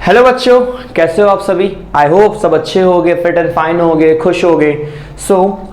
Hello बच्चों, कैसे हो आप सभी। आई होप सब अच्छे होगे, फिट एंड फाइन होगे, खुश होगे।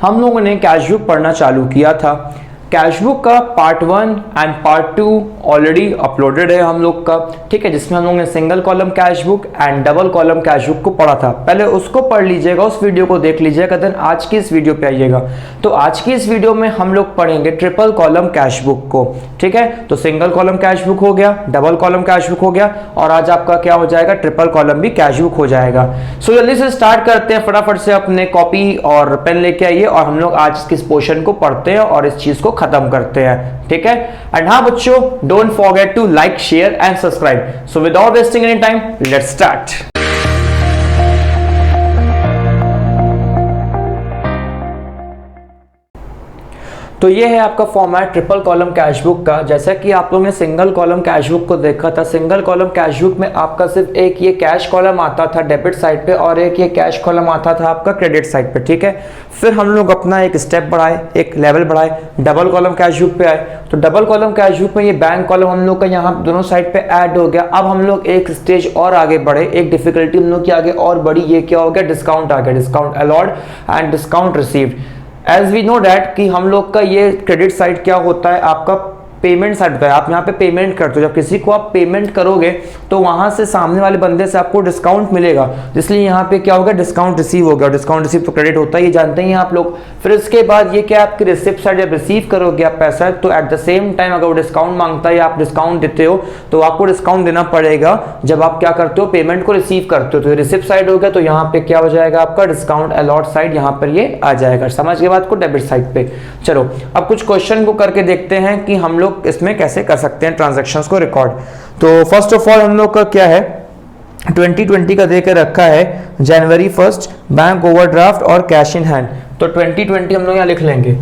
हम लोगों ने कैश बुक पढ़ना चालू किया था। कैश बुक का part 1 and part 2 already uploaded है हम लोग का, ठीक है, जिसमें हम लोग ने single column cash book and double column cash book को पढ़ा था। पहले उसको पढ़ लीजिएगा, उस वीडियो को देख लीजिएगा, देन आज की इस वीडियो पे आइएगा। तो आज की इस वीडियो में हम लोग पढ़ेंगे ट्रिपल कॉलम कैश बुक को, ठीक है। तो सिंगल कॉलम कैश बुक हो गया, डबल कॉलम कैश बुक हो गया, और आज आपका क्या हो जाएगा, ट्रिपल कॉलम भी कैश बुक हो जाएगा। सो जल्दी से स्टार्ट करते हैं, फटाफट से अपने कॉपी और पेन लेके आइए और हम लोग आज किस पोर्शन को पढ़ते हैं और इस चीज को खत्म करते हैं, ठीक है। एंड हाँ बच्चों, don't forget to like, share and subscribe. So without wasting any time, let's start. तो ये है आपका format triple column cash book का। जैसा कि आप लोगों ने सिंगल कॉलम कैश बुक को देखा था, सिंगल कॉलम कैश बुक में आपका सिर्फ एक ये कैश कॉलम आता था डेबिट साइड पे और एक ये कैश कॉलम आता था आपका क्रेडिट साइड पे, ठीक है। फिर हम लोग अपना एक स्टेप बढ़ाए, एक लेवल बढ़ाए, डबल कॉलम कैश बुक पे आए। तो डबल कॉलम कैश बुक में ये बैंक कॉलम हम लोग का यहाँ दोनों साइड पे ऐड हो गया। अब हम लोग एक स्टेज और आगे बढ़े, एक डिफिकल्टी हम लोग की आगे और बढ़ी। ये क्या हो गया, डिस्काउंट आ गया, discount allot and discount received. As we know that कि हम लोग का ये क्रेडिट साइड क्या होता है, आपका पेमेंट साइड होता है। आप यहाँ पे पेमेंट करते हो, जब किसी को आप पेमेंट करोगे तो वहां से सामने वाले बंदे से आपको डिस्काउंट मिलेगा, इसलिए यहाँ पे क्या होगा, डिस्काउंट रिसीव होगा। डिस्काउंट रिसीव तो क्रेडिट होता है, ये जानते हैं आप लोग। फिर इसके बाद ये क्या, आपकी रिसिप्ट साइड जब रिसीव करोगे आप पैसा, तो एट द सेम टाइम अगर वो डिस्काउंट मांगता है या आप डिस्काउंट देते हो तो आपको डिस्काउंट देना पड़ेगा जब आप क्या करते हो, पेमेंट को रिसीव करते हो। तो रिसिप्ट साइड हो गया, तो यहाँ पे क्या हो जाएगा आपका डिस्काउंट अलॉट साइड, यहाँ पर ये आ जाएगा। समझ के बाद को डेबिट साइड पे। चलो अब कुछ क्वेश्चन को करके देखते हैं कि हम लोग इसमें कैसे कर सकते हैं ट्रांजैक्शंस को रिकॉर्ड। तो फर्स्ट ऑफ ऑल हम लोग का क्या है, 2020 का देकर रखा है जनवरी 1 बैंक ओवरड्राफ्ट और कैश इन हैंड। तो 2020 हम लोग यहाँ लिख लेंगे,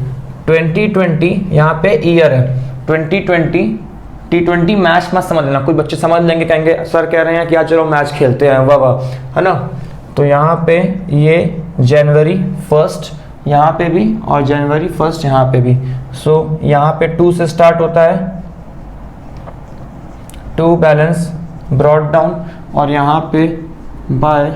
2020 यहाँ पे ईयर है 2020। T20 मैच मत समझ लेना, कुछ बच्चे समझ लेंगे, कहेंगे सर कह रहे हैं कि आज चलो मैच खेलते हैं, वाह वाह, है ना। तो यहाँ पे ये जनवरी 1 यहाँ पे भी और जनवरी 1 यहाँ पे भी। सो यहाँ पे 2 से स्टार्ट होता है, 2 बैलेंस ब्रॉट डाउन, और यहाँ पे बाय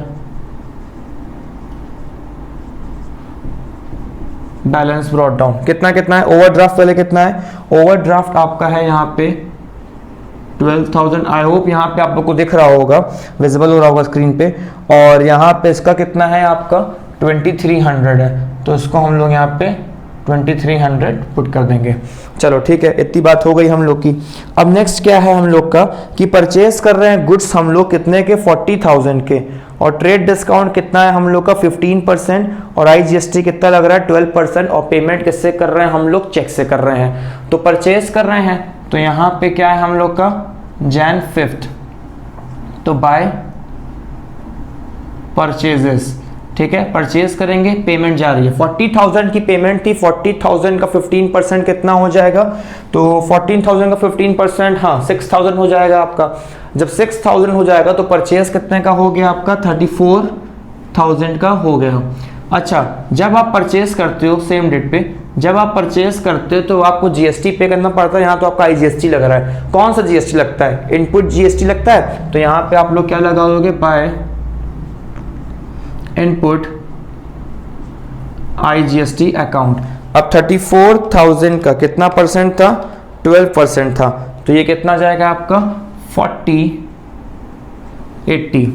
बैलेंस ब्रॉट डाउन। कितना कितना है, ओवरड्राफ्ट पहले कितना है, ओवरड्राफ्ट आपका है यहाँ पे 12,000। आई होप यहाँ पे आप लोग को दिख रहा होगा, विजिबल हो रहा होगा स्क्रीन पे। और यहाँ पे इसका कितना है आपका 2300 है, तो इसको हम लोग यहाँ पे 2300 पुट कर देंगे। चलो ठीक है, इतनी बात हो गई हम लोग की। अब नेक्स्ट क्या है हम लोग का कि परचेस कर रहे हैं गुड्स हम लोग कितने के, 40,000 के, और ट्रेड डिस्काउंट कितना है हम लोग का 15%, और IGST कितना लग रहा है 12%, और पेमेंट किससे कर रहे हैं हम लोग, चेक से कर रहे हैं। तो परचेस कर रहे हैं तो यहाँ पे क्या है हम लोग का Jan 5, तो बाय परचेजेस, ठीक है, परचेज करेंगे, पेमेंट जा रही है। 40,000 की पेमेंट थी, 40,000 का 15% कितना हो जाएगा, तो 14,000 का 15%, हाँ 6,000 हो जाएगा आपका। जब 6,000 हो जाएगा तो परचेज कितने का हो गया आपका, 34,000 का हो गया। अच्छा, जब आप परचेज करते हो सेम डेट पे, जब आप परचेज करते हो तो आपको GST पे करना पड़ता है। यहाँ तो आपका IGST लग रहा है, कौन सा GST लगता है, इनपुट GST लगता है। तो यहाँ पे आप लोग क्या लगाओगे, बाय इनपुट IGST अकाउंट। अब 34,000 का कितना परसेंट था, 12% था, तो ये कितना जाएगा आपका 40/80,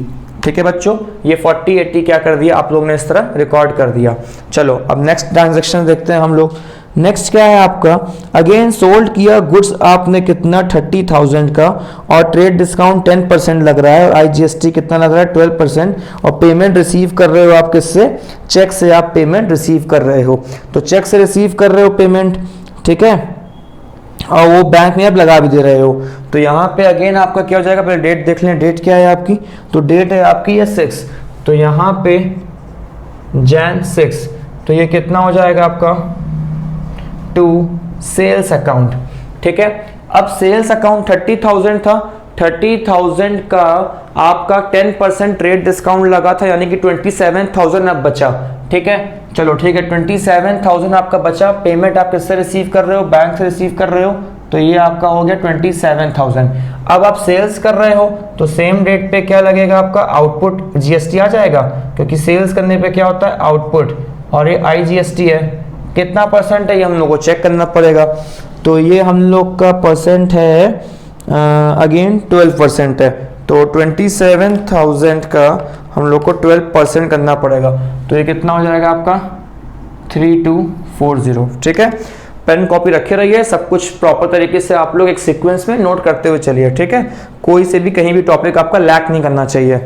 ठीक है बच्चों। ये 40/80 क्या कर दिया आप लोगों ने, इस तरह रिकॉर्ड कर दिया। चलो अब नेक्स्ट ट्रांजैक्शन देखते हैं हम लोग। नेक्स्ट क्या है आपका, अगेन सोल्ड किया गुड्स आपने कितना 30,000 का, और ट्रेड डिस्काउंट 10% लग रहा है, और IGST कितना लग रहा है 12%, और पेमेंट रिसीव कर रहे हो आप किससे, चेक से आप पेमेंट रिसीव कर रहे हो। तो चेक से रिसीव कर रहे हो पेमेंट, ठीक है, और वो बैंक में आप लगा भी दे रहे हो। तो यहाँ पे अगेन आपका क्या हो जाएगा, पहले डेट देख लें, डेट क्या है आपकी, तो डेट है आपकी ये 6, तो यहाँ पे Jan 6, तो ये कितना हो जाएगा आपका टू सेल्स अकाउंट, ठीक है। अब सेल्स अकाउंट 30,000 था, 30,000 का आपका 10% ट्रेड डिस्काउंट लगा था, यानी कि 27,000 अब बचा, ठीक है। चलो ठीक है, 27,000 आपका बचा। पेमेंट आप किससे रिसीव कर रहे हो, बैंक से रिसीव कर रहे हो, तो ये आपका हो गया 27,000। अब आप सेल्स कर रहे हो तो सेम डेट पे क्या लगेगा आपका आउटपुट जीएसटी आ जाएगा, क्योंकि सेल्स करने पे क्या होता है आउटपुट, और ये IGST है। कितना परसेंट है ये हम लोग को चेक करना पड़ेगा। तो ये हम लोग का परसेंट है अगेन 12% है, तो 27,000 का हम लोग को 12% करना पड़ेगा। तो ये कितना हो जाएगा आपका 3240। ठीक है, पेन कॉपी रखे रहिए, सब कुछ प्रॉपर तरीके से आप लोग एक सीक्वेंस में नोट करते हुए चलिए। ठीक है, कोई से भी कहीं भी टॉपिक आपका लैक नहीं करना चाहिए।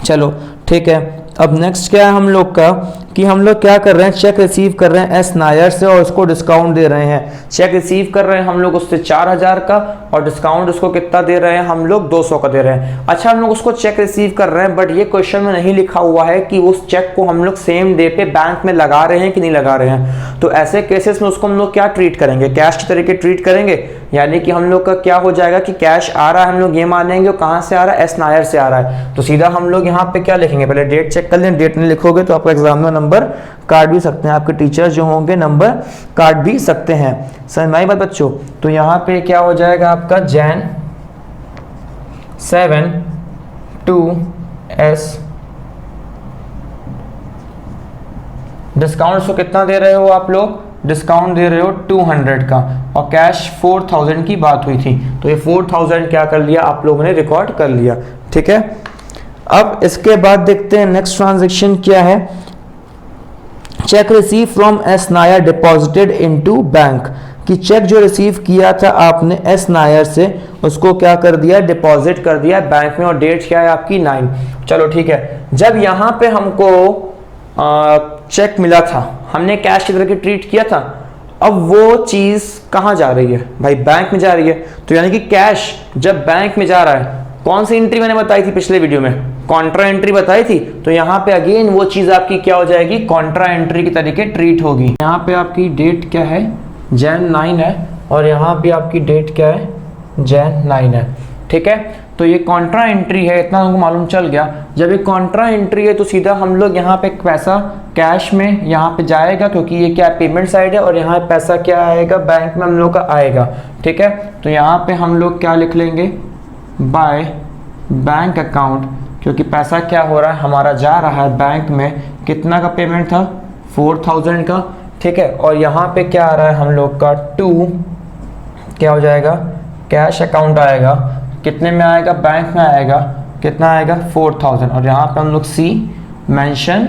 चलो ठीक है, अब नेक्स्ट क्या है हम लोग का कि हम लोग क्या कर रहे हैं, चेक रिसीव कर रहे हैं एस नायर से और उसको डिस्काउंट दे रहे हैं। चेक रिसीव कर रहे हैं हम लोग उससे 4,000 का और डिस्काउंट उसको कितना दे रहे हैं हम लोग 200 का दे रहे हैं। अच्छा, हम लोग उसको चेक रिसीव कर रहे हैं, बट ये क्वेश्चन में नहीं लिखा हुआ है कि उस चेक को हम लोग सेम डे पे बैंक में लगा रहे हैं कि नहीं लगा रहे हैं। तो ऐसे केसेस में उसको हम लोग क्या ट्रीट करेंगे, कैश की तरीके ट्रीट करेंगे, यानी कि हम लोग का क्या हो जाएगा कि कैश आ रहा है, हम लोग ये मानेंगे कहाँ से आ रहा है, एस नायर से आ रहा है। तो सीधा हम लोग यहाँ पे क्या लिखेंगे, पहले डेट चेक कर लें, डेट नहीं लिखोगे तो आपका एग्जाम में नंबर काट भी सकते हैं, आपके टीचर्स जो होंगे नंबर काट भी सकते हैं। समझ में आई बात बच्चों। तो यहाँ पे क्या हो जाएगा आपका Jan 7 to S, डिस्काउंट को कितना दे रहे हो आप लोग, डिस्काउंट दे रहे हो 200 का, और कैश 4,000 की बात हुई थी, तो ये 4,000 क्या कर लिया आप लोगों ने रिकॉर्ड कर लिया। ठीक है, अब इसके बाद देखते हैं नेक्स्ट ट्रांजैक्शन क्या है। Check receive from S Nair deposited into bank, कि चेक जो रिसीव किया था आपने एस नायर से उसको क्या कर दिया, डिपॉजिट कर दिया बैंक में, और डेट क्या है आपकी 9। चलो ठीक है, जब यहाँ पे हमको चेक मिला था, हमने कैश की तरह की ट्रीट किया था, अब वो चीज कहाँ जा रही है भाई, बैंक में जा रही है। तो यानी कि कैश जब बैंक में जा रहा है, कौन सी एंट्री मैंने बताई थी पिछले वीडियो में, कॉन्ट्रा एंट्री बताई थी, तो यहाँ पे अगेन वो चीज आपकी क्या हो जाएगी, कॉन्ट्रा एंट्री की तरीके ट्रीट होगी। यहाँ पे आपकी डेट क्या है, Jan 9 है, और यहाँ पे आपकी डेट क्या है, Jan 9 है। ठीक है, तो ये कॉन्ट्रा एंट्री है, इतना हमको मालूम चल गया। जब ये कॉन्ट्रा एंट्री है तो सीधा हम लोग यहाँ पे पैसा कैश में यहाँ पे जाएगा, क्योंकि ये क्या पेमेंट साइड है, और यहाँ पैसा क्या आएगा बैंक में हम लोग का आएगा। ठीक है, तो यहाँ पे हम लोग क्या लिख लेंगे, बाय बैंक अकाउंट, क्योंकि पैसा क्या हो रहा है हमारा जा रहा है बैंक में, कितना का पेमेंट था 4,000 का। ठीक है, और यहाँ पे क्या आ रहा है हम लोग का 2 क्या हो जाएगा, कैश अकाउंट आएगा, कितने में आएगा बैंक में आएगा, कितना आएगा 4,000, और यहाँ पे हम लोग C मेंशन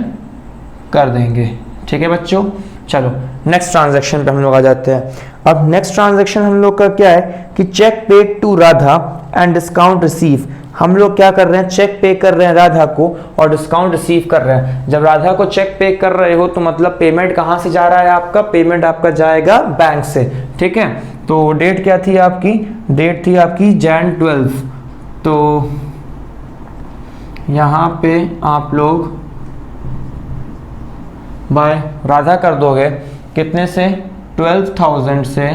कर देंगे। ठीक है बच्चों, चलो नेक्स्ट ट्रांजैक्शन पे हम लोग आ जाते हैं। अब नेक्स्ट ट्रांजैक्शन हम लोग का क्या है कि cheque paid to Radha and discount receive. हम लोग क्या कर रहे हैं, चेक पे कर रहे हैं राधा को और डिस्काउंट रिसीव कर रहे हैं। जब राधा को चेक पे कर रहे हो तो मतलब पेमेंट कहाँ से जा रहा है आपका, पेमेंट आपका जाएगा बैंक से। ठीक है, तो डेट क्या थी आपकी, डेट थी आपकी Jan 12। तो यहाँ पे आप लोग बाय राधा कर दोगे, कितने से 12,000 से,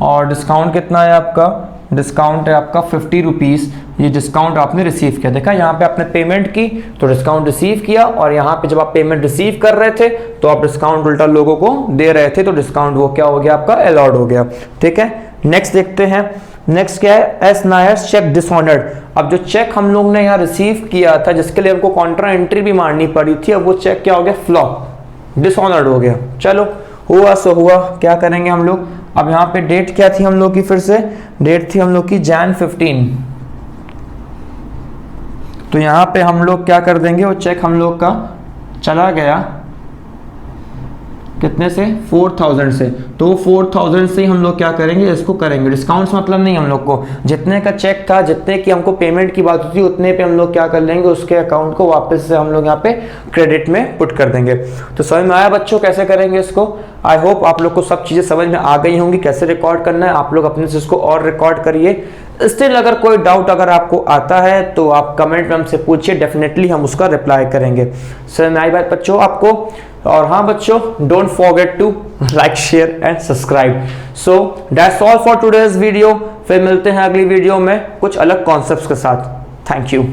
और डिस्काउंट कितना है आपका, डिस्काउंट है आपका 50 रुपीज़। ये डिस्काउंट आपने रिसीव किया, देखा यहाँ पे आपने पेमेंट की तो डिस्काउंट रिसीव किया, और यहाँ पे जब आप पेमेंट रिसीव कर रहे थे तो आप डिस्काउंट उल्टा लोगों को दे रहे थे, तो डिस्काउंट वो क्या हो गया आपका अलाउड हो गया। ठीक है, नेक्स्ट देखते हैं। नेक्स्ट क्या है, एस नायर चेक डिसऑनर्ड। अब जो चेक हम लोग ने यहाँ रिसीव किया था जिसके लिए हमको कॉन्ट्रा एंट्री भी मारनी पड़ी थी, अब वो चेक क्या हो गया, फ्लॉप, डिसऑनर्ड हो गया। चलो हुआ सो हुआ, क्या करेंगे हम लोग। अब यहाँ पे डेट क्या थी हम लोग की, फिर से डेट थी हम लोग की Jan 15। तो यहाँ पे हम लोग क्या कर देंगे, वो चेक हम लोग का चला गया कितने से, 4,000 से, तो 4,000 से ही हम लोग क्या करेंगे, इसको करेंगे। डिस्काउंट्स मतलब नहीं, हम लोग को जितने का चेक था, जितने की हमको पेमेंट की बात होती है, उतने पे हम लोग क्या कर लेंगे, उसके अकाउंट को वापस से हम लोग यहाँ पे क्रेडिट में पुट कर देंगे। तो समझ में आया बच्चों कैसे करेंगे इसको। आई होप आप लोग को सब चीज़ें समझ में आ गई होंगी, कैसे रिकॉर्ड करना है। आप लोग अपने से इसको और रिकॉर्ड करिए। स्टिल अगर कोई डाउट अगर आपको आता है तो आप कमेंट में हमसे पूछिए, डेफिनेटली हम उसका रिप्लाई करेंगे। समझ में आई बात बच्चों आपको। और हाँ बच्चों, don't forget to like, share and subscribe. So that's all for today's video. फिर मिलते हैं अगली वीडियो में कुछ अलग कॉन्सेप्ट्स के साथ। Thank you.